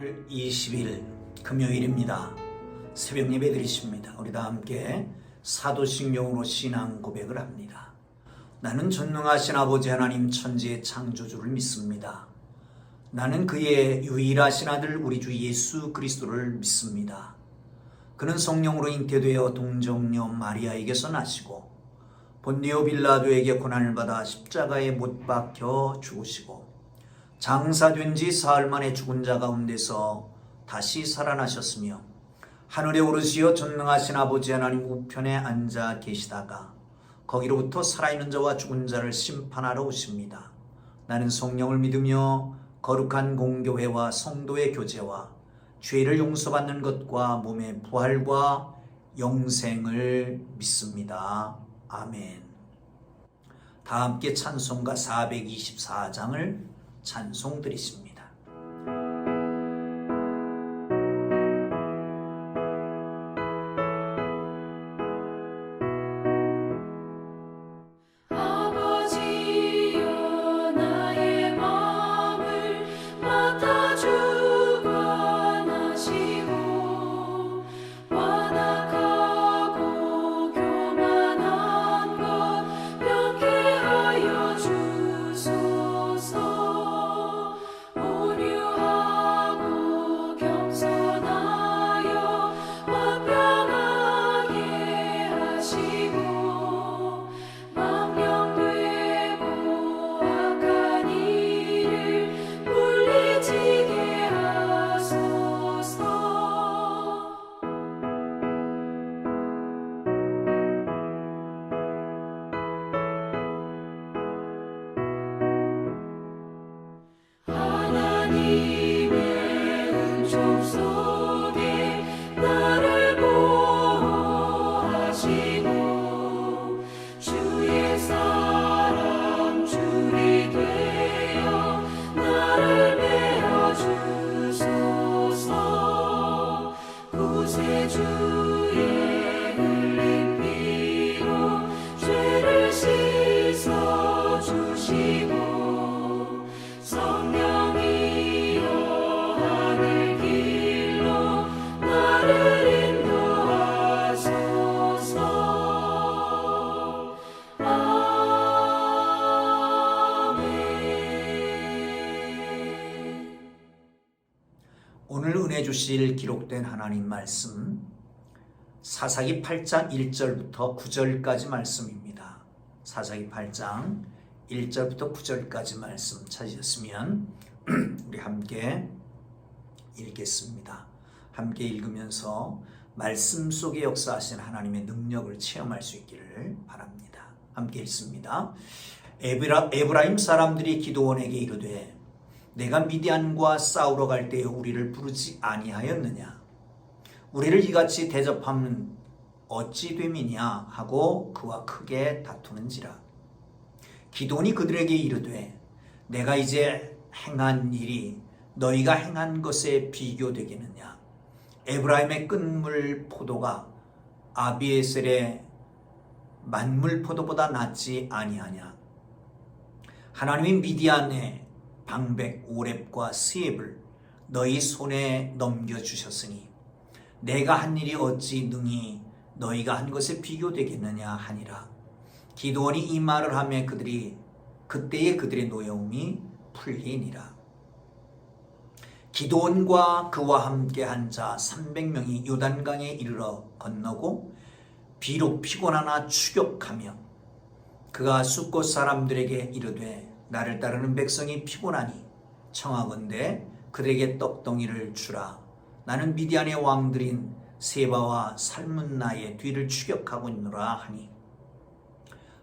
8월 20일 금요일입니다. 새벽 예배 드리십니다. 우리 다 함께 사도신경으로 신앙 고백을 합니다. 나는 전능하신 아버지 하나님 천지의 창조주를 믿습니다. 나는 그의 유일하신 아들 우리 주 예수 그리스도를 믿습니다. 그는 성령으로 잉태되어 동정녀 마리아에게서 나시고 본디오 빌라도에게 고난을 받아 십자가에 못 박혀 죽으시고 장사된 지 사흘 만에 죽은 자 가운데서 다시 살아나셨으며 하늘에 오르시어 전능하신 아버지 하나님 우편에 앉아 계시다가 거기로부터 살아있는 자와 죽은 자를 심판하러 오십니다. 나는 성령을 믿으며 거룩한 공교회와 성도의 교제와 죄를 용서받는 것과 몸의 부활과 영생을 믿습니다. 아멘. 다 함께 찬송가 424장을 찬송 드리십니다. 오늘 은혜 주실 기록된 하나님 말씀 사사기 8장 1절부터 9절까지 말씀입니다. 사사기 8장 1절부터 9절까지 말씀 찾으셨으면 우리 함께 읽겠습니다. 함께 읽으면서 말씀 속에 역사하신 하나님의 능력을 체험할 수 있기를 바랍니다. 함께 읽습니다. 에브라임 사람들이 기드온에게 이르되 내가 미디안과 싸우러 갈 때에 우리를 부르지 아니하였느냐? 우리를 이같이 대접하면 어찌 됨이냐 하고 그와 크게 다투는지라. 기드온이 그들에게 이르되 내가 이제 행한 일이 너희가 행한 것에 비교되겠느냐? 에브라임의 끝물 포도가 아비에셀의 만물 포도보다 낫지 아니하냐? 하나님이 미디안의 방백 오렙과 스엡을 너희 손에 넘겨주셨으니 내가 한 일이 어찌 능히 너희가 한 것에 비교되겠느냐 하니라. 기드온이 이 말을 하며 그때의 그들의 노여움이 풀리니라. 기드온과 그와 함께 한 자 300명이 요단강에 이르러 건너고 비록 피곤하나 추격하며 그가 숫곳 사람들에게 이르되 나를 따르는 백성이 피곤하니 청하건대 그들에게 떡덩이를 주라. 나는 미디안의 왕들인 세바와 살문나의 뒤를 추격하고 있노라 하니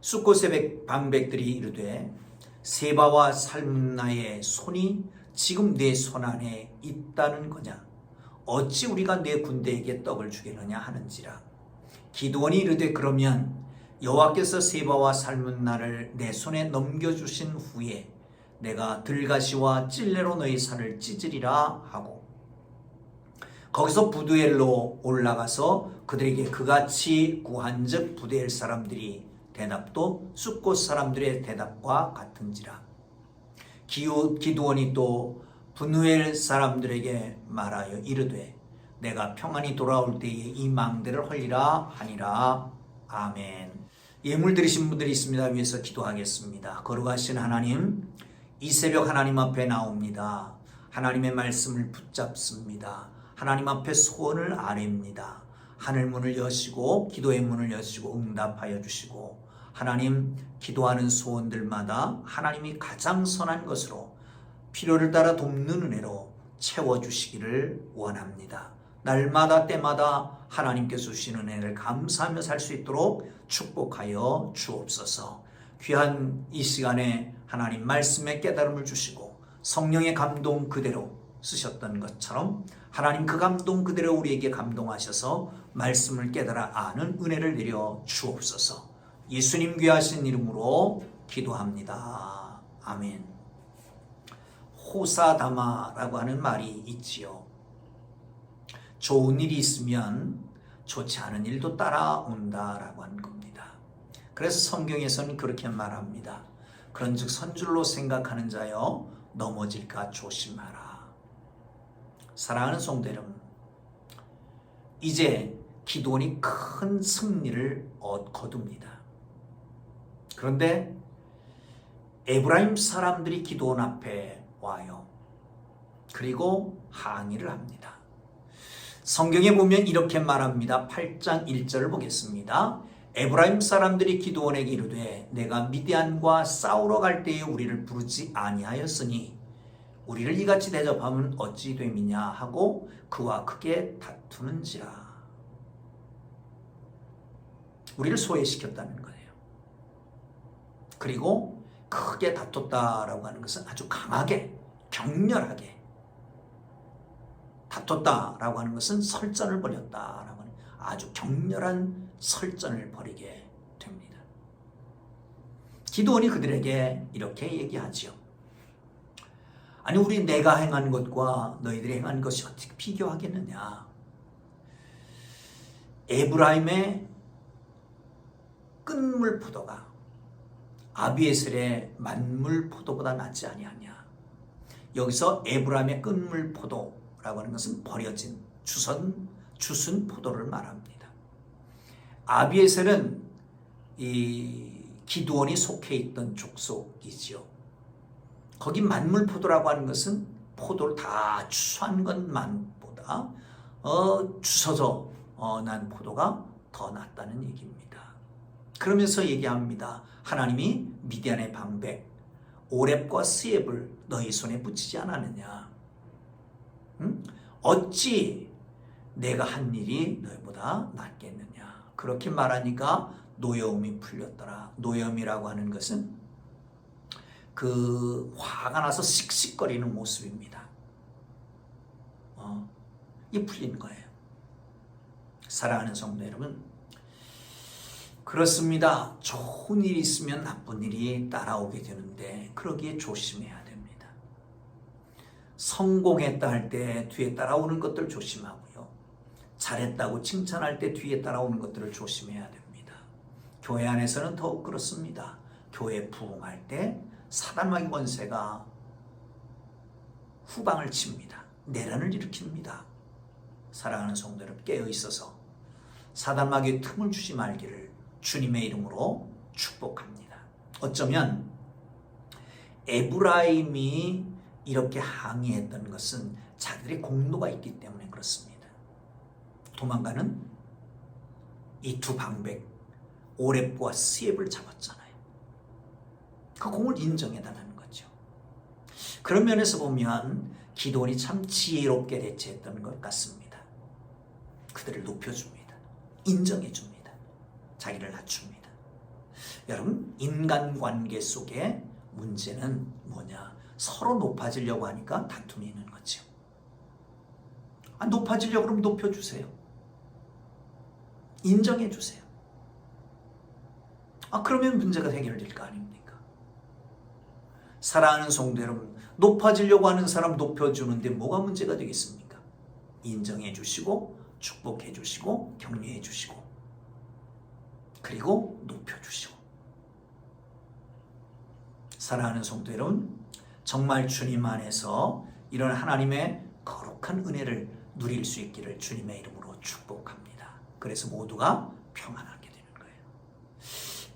숫곳의 방백들이 이르되 세바와 살문나의 손이 지금 내 손 안에 있다는 거냐? 어찌 우리가 내 군대에게 떡을 주겠느냐 하는지라. 기드온이 이르되 그러면 여호와께서 세바와 살문나를 내 손에 넘겨주신 후에 내가 들가시와 찔레로 너희 산을 찢으리라 하고 거기서 부두엘로 올라가서 그들에게 그같이 구한즉 부두엘 사람들이 대답도 숫곳 사람들의 대답과 같은지라. 기드온이 또 분우엘 사람들에게 말하여 이르되 내가 평안히 돌아올 때에 이 망대를 헐리라 하니라. 아멘. 예물 드리신 분들이 있습니다. 위해서 기도하겠습니다. 거룩하신 하나님, 이 새벽 하나님 앞에 나옵니다. 하나님의 말씀을 붙잡습니다. 하나님 앞에 소원을 아뢰입니다. 하늘 문을 여시고 기도의 문을 여시고 응답하여 주시고, 하나님, 기도하는 소원들마다 하나님이 가장 선한 것으로 필요를 따라 돕는 은혜로 채워주시기를 원합니다. 날마다 때마다 하나님께서 주시는 은혜를 감사하며 살 수 있도록 축복하여 주옵소서. 귀한 이 시간에 하나님 말씀의 깨달음을 주시고 성령의 감동 그대로 쓰셨던 것처럼 하나님 그 감동 그대로 우리에게 감동하셔서 말씀을 깨달아 아는 은혜를 내려 주옵소서. 예수님 귀하신 이름으로 기도합니다. 아멘. 호사다마라고 하는 말이 있지요. 좋은 일이 있으면 좋지 않은 일도 따라온다라고 하는 겁니다. 그래서 성경에서는 그렇게 말합니다. 그런즉 선줄로 생각하는 자여 넘어질까 조심하라. 사랑하는 성도 여러분, 이제 기드온이 큰 승리를 거둡니다. 그런데 에브라임 사람들이 기드온 앞에 와요. 그리고 항의를 합니다. 성경에 보면 이렇게 말합니다. 8장 1절을 보겠습니다. 에브라임 사람들이 기드온에게 이르되 내가 미디안과 싸우러 갈 때에 우리를 부르지 아니하였으니 우리를 이같이 대접하면 어찌 됨이냐 하고 그와 크게 다투는지라. 우리를 소외시켰다는 거예요. 그리고 크게 다퉜다라고 하는 것은 아주 강하게, 격렬하게 다퉜다라고 하는 것은 설전을 벌였다라고 하는 아주 격렬한 설전을 벌이게 됩니다. 기드온이 그들에게 이렇게 얘기하지요. 아니, 우리 내가 행한 것과 너희들이 행한 것이 어떻게 비교하겠느냐. 에브라임의 끝물 포도가 아비에셀의 만물 포도보다 낫지 아니하냐. 여기서 에브라임의 끝물 포도라고 하는 것은 버려진 주순 포도를 말합니다. 아비에셀은 이 기드온이 속해 있던 족속이지요. 거기 만물 포도라고 하는 것은 포도를 다 추수한 것만보다 주워져 난 포도가 더 낫다는 얘기입니다. 그러면서 얘기합니다. 하나님이 미디안의 방백 오렙과 스엡을 너희 손에 붙이지 않았느냐. 어찌 내가 한 일이 너희보다 낫겠느냐. 그렇게 말하니까 노여움이 풀렸더라. 노여움이라고 하는 것은 그 화가 나서 씩씩거리는 모습입니다. 이 풀린 거예요. 사랑하는 성도 여러분, 그렇습니다. 좋은 일이 있으면 나쁜 일이 따라오게 되는데 그러기에 조심해야 됩니다. 성공했다 할 때 뒤에 따라오는 것들 조심하고요. 잘했다고 칭찬할 때 뒤에 따라오는 것들을 조심해야 됩니다. 교회 안에서는 더욱 그렇습니다. 교회 부흥할 때 사단마귀 권세가 후방을 칩니다. 내란을 일으킵니다. 사랑하는 성도 여러분, 깨어 있어서 사단마귀의 틈을 주지 말기를 주님의 이름으로 축복합니다. 어쩌면 에브라임이 이렇게 항의했던 것은 자기들의 공로가 있기 때문에 그렇습니다. 도망가는 이 두 방백 오렙과 스엡을 잡았잖아요. 그 공을 인정해달라는 거죠. 그런 면에서 보면 기드온이 참 지혜롭게 대처했던 것 같습니다. 그들을 높여줍니다. 인정해줍니다. 자기를 낮춥니다. 여러분, 인간관계 속에 문제는 뭐냐? 서로 높아지려고 하니까 다툼이 있는 거죠. 높아지려고 그러면 높여주세요. 인정해주세요. 그러면 문제가 해결될 거 아닙니까? 사랑하는 성도 여러분, 높아지려고 하는 사람 높여주는데 뭐가 문제가 되겠습니까? 인정해주시고 축복해주시고 격려해주시고 그리고 높여주시고. 사랑하는 성도 여러분, 정말 주님 안에서 이런 하나님의 거룩한 은혜를 누릴 수 있기를 주님의 이름으로 축복합니다. 그래서 모두가 평안하게 되는 거예요.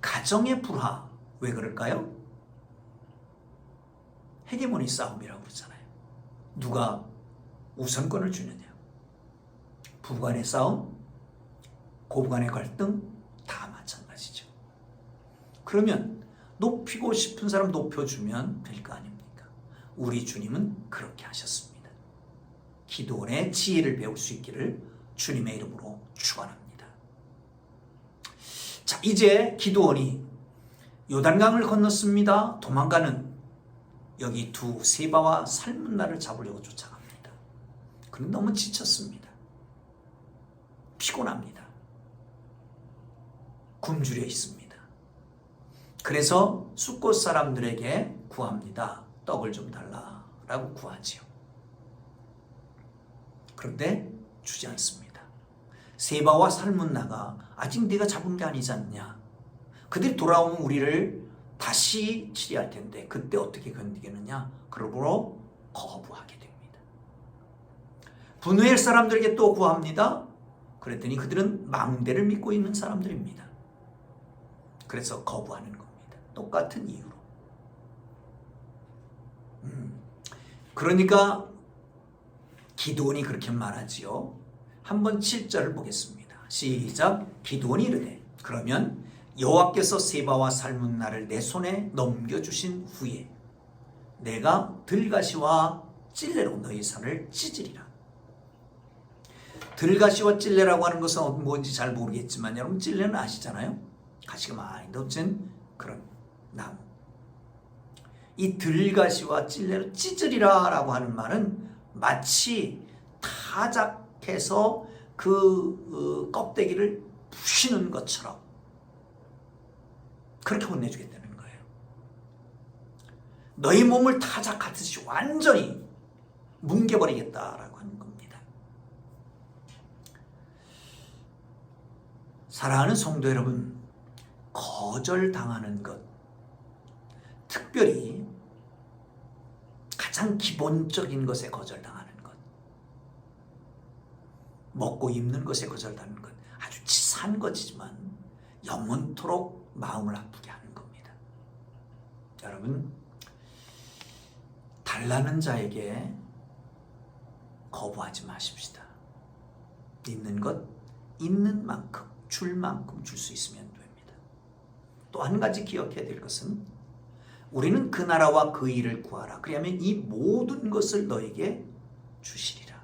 가정의 불화, 왜 그럴까요? 헤게모니 싸움이라고 그러잖아요. 누가 우선권을 주느냐. 부부간의 싸움, 고부간의 갈등 다 마찬가지죠. 그러면 높이고 싶은 사람 높여주면 될 거 아닙니까? 우리 주님은 그렇게 하셨습니다. 기도원의 지혜를 배울 수 있기를 주님의 이름으로 축원합니다. 자, 이제 기도원이 요단강을 건넜습니다. 도망가는 여기 두 세바와 살문나를 잡으려고 쫓아갑니다. 그는 너무 지쳤습니다. 피곤합니다. 굶주려 있습니다. 그래서 숫곳 사람들에게 구합니다. 떡을 좀 달라라고 구하지요. 그런데 주지 않습니다. 세바와 살문나가 아직 네가 잡은 게 아니지 않냐. 그들이 돌아오면 우리를 다시 치리할 텐데 그때 어떻게 견디겠느냐. 그러므로 거부하게 됩니다. 분우엘 사람들에게 또 구합니다. 그랬더니 그들은 망대를 믿고 있는 사람들입니다. 그래서 거부하는 겁니다. 똑같은 이유로. 그러니까 기드온이 그렇게 말하지요. 한번 7절을 보겠습니다. 시작. 기드온이 이르되 그러면 여호와께서 세바와 살문나를 내 손에 넘겨주신 후에 내가 들가시와 찔레로 너희 산을 찢으리라. 들가시와 찔레라고 하는 것은 뭔지 잘 모르겠지만 여러분 찔레는 아시잖아요. 가시가 많이 돋친 그런 나무. 이 들가시와 찔레로 찢으리라 라고 하는 말은 마치 타작해서 그 껍데기를 부시는 것처럼 그렇게 혼내주겠다는 거예요. 너희 몸을 타작하듯이 완전히 뭉개버리겠다라고 하는 겁니다. 사랑하는 성도 여러분, 거절당하는 것, 특별히 가장 기본적인 것에 거절당하는 것, 먹고 입는 것에 거절당하는 것, 아주 치사한 것이지만 영원토록 마음을 아프게 하는 겁니다. 여러분, 달라는 자에게 거부하지 마십시다. 있는 것, 있는 만큼, 줄 만큼 줄 수 있으면 됩니다. 또 한 가지 기억해야 될 것은 우리는 그 나라와 그 일을 구하라. 그러면 이 모든 것을 너에게 주시리라.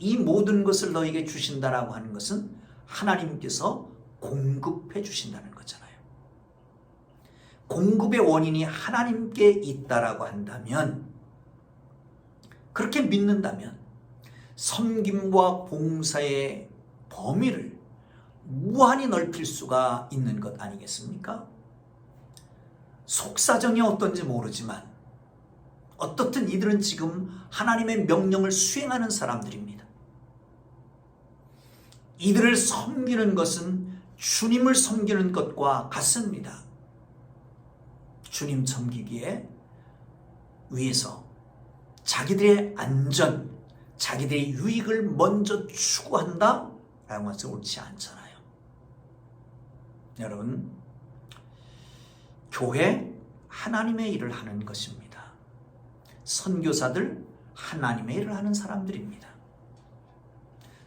이 모든 것을 너에게 주신다라고 하는 것은 하나님께서 공급해 주신다는 거잖아요. 공급의 원인이 하나님께 있다라고 한다면, 그렇게 믿는다면 섬김과 봉사의 범위를 무한히 넓힐 수가 있는 것 아니겠습니까? 속사정이 어떤지 모르지만 어떻든 이들은 지금 하나님의 명령을 수행하는 사람들입니다. 이들을 섬기는 것은 주님을 섬기는 것과 같습니다. 주님 섬기기에 위해서 자기들의 안전, 자기들의 유익을 먼저 추구한다? 라는 것은 옳지 않잖아요. 여러분, 교회 하나님의 일을 하는 것입니다. 선교사들 하나님의 일을 하는 사람들입니다.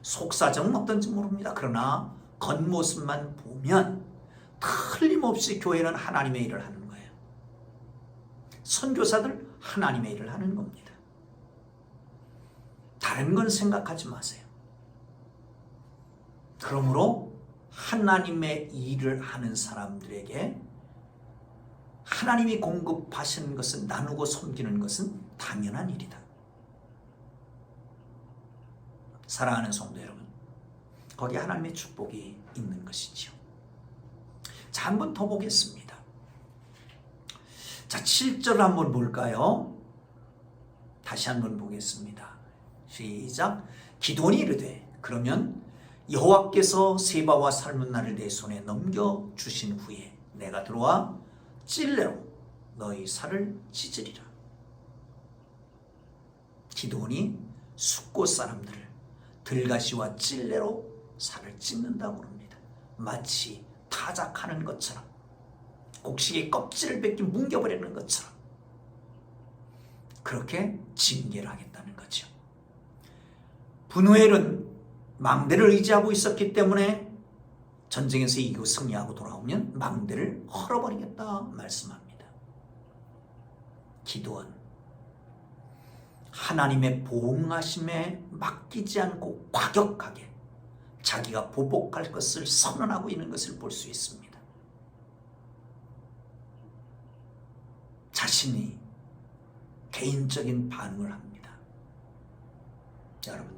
속사정은 어떤지 모릅니다. 그러나 겉모습만 보면 틀림없이 교회는 하나님의 일을 하는 거예요. 선교사들 하나님의 일을 하는 겁니다. 다른 건 생각하지 마세요. 그러므로 하나님의 일을 하는 사람들에게 하나님이 공급하시는 것은 나누고 섬기는 것은 당연한 일이다. 사랑하는 성도 여러분, 거기에 하나님의 축복이 있는 것이지요. 자, 한 번 더 보겠습니다. 자, 7절 한번 볼까요? 다시 한번 보겠습니다. 시작. 기드온이 이르되 그러면 여호와께서 세바와 살문나를 내 손에 넘겨주신 후에 내가 들어와 찔레로 너희 살을 찢으리라. 기드온이 숫곳 사람들을 들가시와 찔레로 살을 찢는다고 합니다. 마치 타작하는 것처럼, 곡식의 껍질을 벗겨 뭉겨버리는 것처럼 그렇게 징계를 하겠다는 거죠. 분우엘은 망대를 의지하고 있었기 때문에 전쟁에서 이기고 승리하고 돌아오면 망대를 헐어버리겠다 말씀합니다. 기드온, 하나님의 보응하심에 맡기지 않고 과격하게 자기가 보복할 것을 선언하고 있는 것을 볼 수 있습니다. 자신이 개인적인 반응을 합니다. 여러분,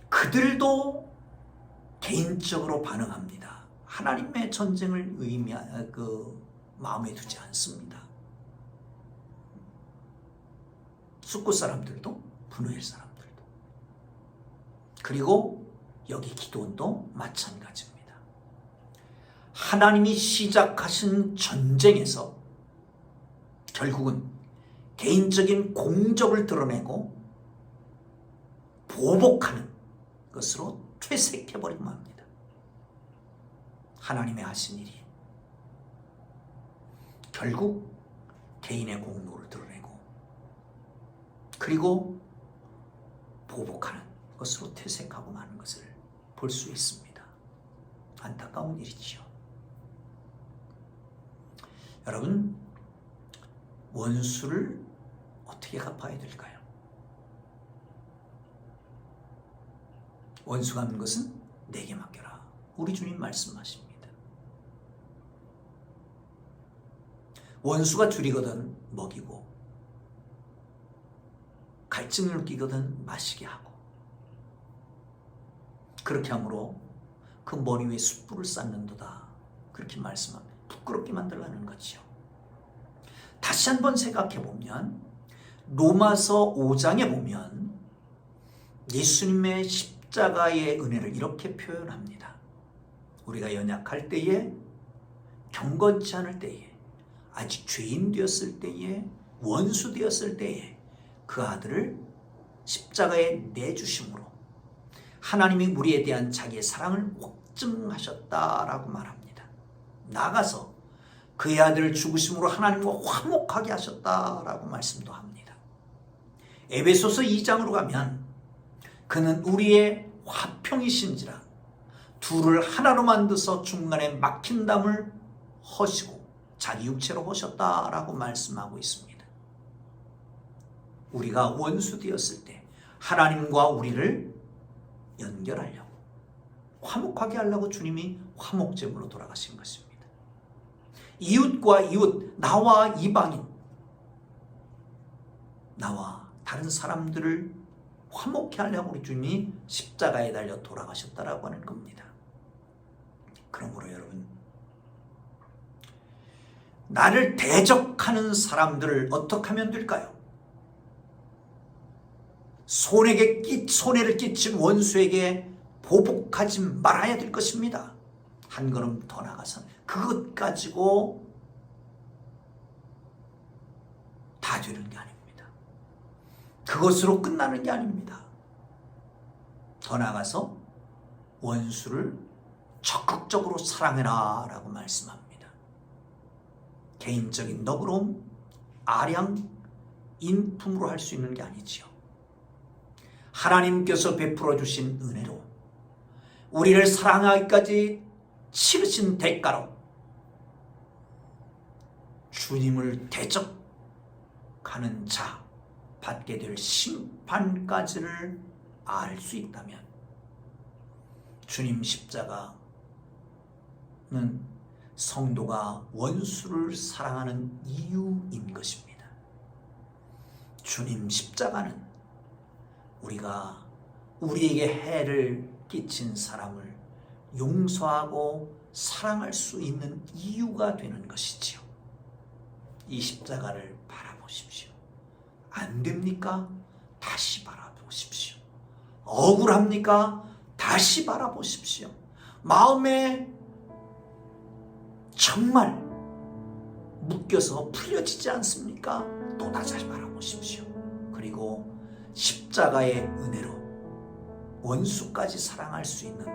그들도 개인적으로 반응합니다. 하나님의 전쟁을 마음에 두지 않습니다. 숫곳 사람들도, 분우엘 사람들도, 그리고 여기 기드온도 마찬가지입니다. 하나님이 시작하신 전쟁에서 결국은 개인적인 공적을 드러내고 보복하는 것으로 퇴색해버리고 맙니다. 하나님의 하신 일이 결국 개인의 공로를 드러내고 그리고 보복하는 것으로 퇴색하고 마는 것을 볼 수 있습니다. 안타까운 일이지요. 여러분, 원수를 어떻게 갚아야 될까요? 원수 갚는 것은 내게 맡겨라. 우리 주님 말씀하십니다. 원수가 줄이거든 먹이고 갈증을 느끼거든 마시게 하고 그렇게 함으로 그 머리 위에 숯불을 쌓는도다. 그렇게 말씀합니다. 부끄럽게 만들라는 거죠. 다시 한번 생각해 보면 로마서 5장에 보면 예수님의 십자가의 은혜를 이렇게 표현합니다. 우리가 연약할 때에, 경건치 않을 때에, 아직 죄인 되었을 때에, 원수 되었을 때에 그 아들을 십자가에 내주심으로 하나님이 우리에 대한 자기의 사랑을 확증하셨다라고 말합니다. 나아가서 그의 아들을 죽으심으로 하나님과 화목하게 하셨다라고 말씀도 합니다. 에베소서 2장으로 가면 그는 우리의 화평이신지라 둘을 하나로 만드서 중간에 막힌 담을 허시고 자기 육체로 보셨다라고 말씀하고 있습니다. 우리가 원수 되었을 때 하나님과 우리를 연결하려고, 화목하게 하려고 주님이 화목제물로 돌아가신 것입니다. 이웃과 이웃, 나와 이방인, 나와 다른 사람들을 화목케 하려고 우리 주님이 십자가에 달려 돌아가셨다라고 하는 겁니다. 그러므로 여러분, 나를 대적하는 사람들을 어떻게 하면 될까요? 손해를 끼친 원수에게 보복하지 말아야 될 것입니다. 한 걸음 더 나가서 그것 가지고 다 되는 게 아닙니다. 그것으로 끝나는 게 아닙니다. 더 나가서 원수를 적극적으로 사랑해라 라고 말씀합니다. 개인적인 너그러움, 아량, 인품으로 할 수 있는 게 아니지요. 하나님께서 베풀어 주신 은혜로 우리를 사랑하기까지 치르신 대가로 주님을 대적하는 자 받게 될 심판까지를 알 수 있다면 주님 십자가는 성도가 원수를 사랑하는 이유인 것입니다. 주님 십자가는 우리가 우리에게 해를 끼친 사람을 용서하고 사랑할 수 있는 이유가 되는 것이지요. 이 십자가를 바라보십시오. 안 됩니까? 다시 바라보십시오. 억울합니까? 다시 바라보십시오. 마음에 정말 묶여서 풀려지지 않습니까? 또 다시 바라보십시오. 그리고 십자가의 은혜로 원수까지 사랑할 수 있는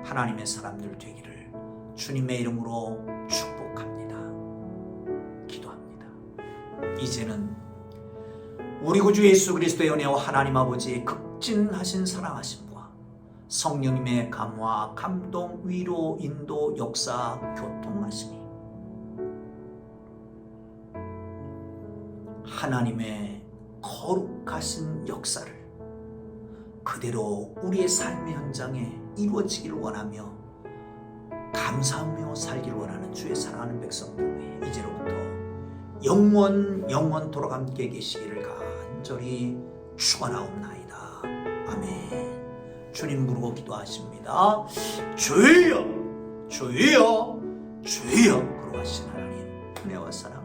하나님의 사람들 되기를 주님의 이름으로 축복합니다. 기도합니다. 이제는 우리 구주 예수 그리스도의 은혜와 하나님 아버지의 극진하신 사랑하심과 성령님의 감화, 감동, 위로, 인도, 역사, 교통하심이 하나님의 거룩하신 역사를 그대로 우리의 삶의 현장에 이루어지기를 원하며 감사하며 살기를 원하는 주의 사랑하는 백성들 이제로부터 영원토록 함께 계시기를 간절히 축원하옵나이다. 아멘. 주님 부르고 기도하십니다. 주여 주여 주여 거룩하신 하나님 은혜와 사랑